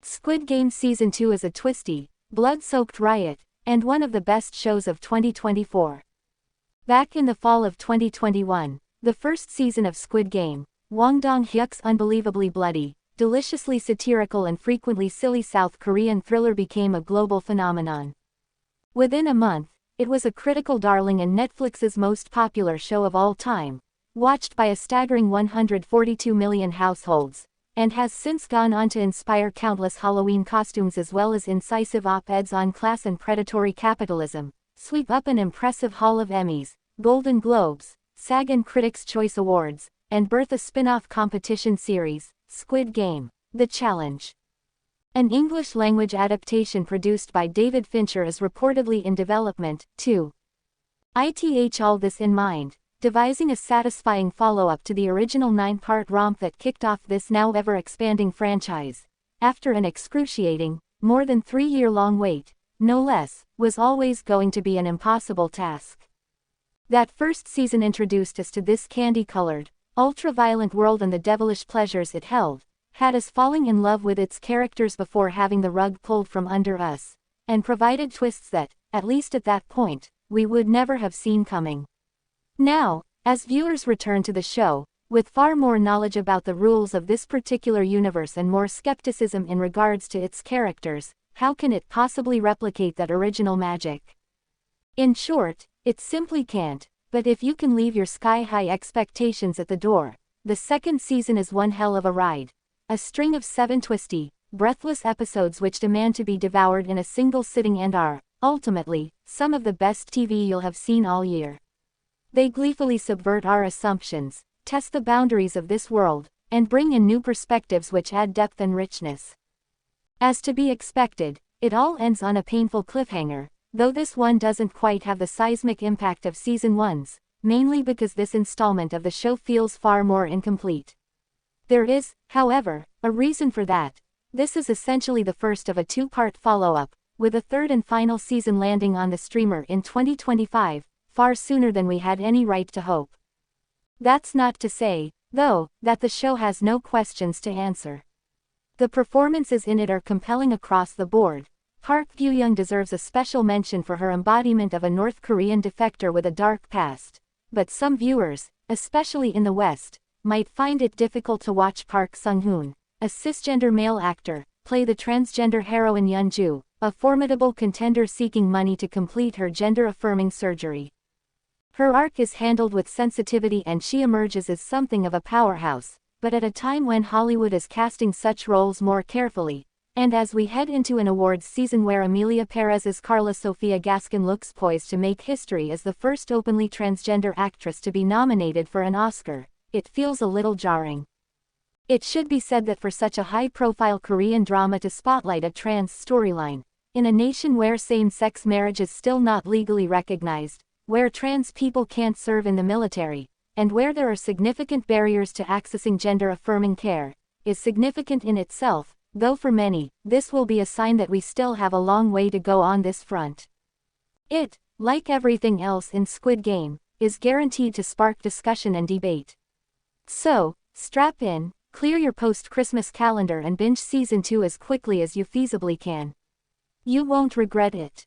Squid Game Season 2 is a twisty, blood-soaked riot, and one of the best shows of 2024. Back in the fall of 2021, the first season of Squid Game, Wang Dong-hyuk's unbelievably bloody, deliciously satirical and frequently silly South Korean thriller became a global phenomenon. Within a month, it was a critical darling and Netflix's most popular show of all time, watched by a staggering 142 million households, and has since gone on to inspire countless Halloween costumes as well as incisive op-eds on class and predatory capitalism, sweep up an impressive haul of Emmys, Golden Globes, SAG and Critics' Choice Awards, and birth a spin-off competition series, Squid Game: The Challenge. An English-language adaptation produced by David Fincher is reportedly in development, too. All this in mind, devising a satisfying follow-up to the original 9-part romp that kicked off this now ever-expanding franchise, after an excruciating, more than 3-year-long wait, no less, was always going to be an impossible task. That first season introduced us to this candy-colored, ultra-violent world and the devilish pleasures it held, had us falling in love with its characters before having the rug pulled from under us, and provided twists that, at least at that point, we would never have seen coming. Now, as viewers return to the show, with far more knowledge about the rules of this particular universe and more skepticism in regards to its characters, how can it possibly replicate that original magic? In short, it simply can't, but if you can leave your sky-high expectations at the door, the second season is one hell of a ride. A string of 7 twisty, breathless episodes which demand to be devoured in a single sitting and are, ultimately, some of the best TV you'll have seen all year. They gleefully subvert our assumptions, test the boundaries of this world, and bring in new perspectives which add depth and richness. As to be expected, it all ends on a painful cliffhanger, though this one doesn't quite have the seismic impact of Season 1's, mainly because this installment of the show feels far more incomplete. There is, however, a reason for that. This is essentially the first of a 2-part follow-up, with a third and final season landing on the streamer in 2025, far sooner than we had any right to hope. That's not to say, though, that the show has no questions to answer. The performances in it are compelling across the board. Park Gyu-young deserves a special mention for her embodiment of a North Korean defector with a dark past, but some viewers, especially in the West, might find it difficult to watch Park Sung-hoon, a cisgender male actor, play the transgender heroine Yeon-ju, a formidable contender seeking money to complete her gender-affirming surgery. Her arc is handled with sensitivity and she emerges as something of a powerhouse, but at a time when Hollywood is casting such roles more carefully, and as we head into an awards season where Emilia Perez's Carla Sofia Gaskin looks poised to make history as the first openly transgender actress to be nominated for an Oscar, it feels a little jarring. It should be said that for such a high-profile Korean drama to spotlight a trans storyline, in a nation where same-sex marriage is still not legally recognized, where trans people can't serve in the military, and where there are significant barriers to accessing gender-affirming care, is significant in itself, though for many, this will be a sign that we still have a long way to go on this front. It, like everything else in Squid Game, is guaranteed to spark discussion and debate. So, strap in, clear your post-Christmas calendar and binge Season 2 as quickly as you feasibly can. You won't regret it.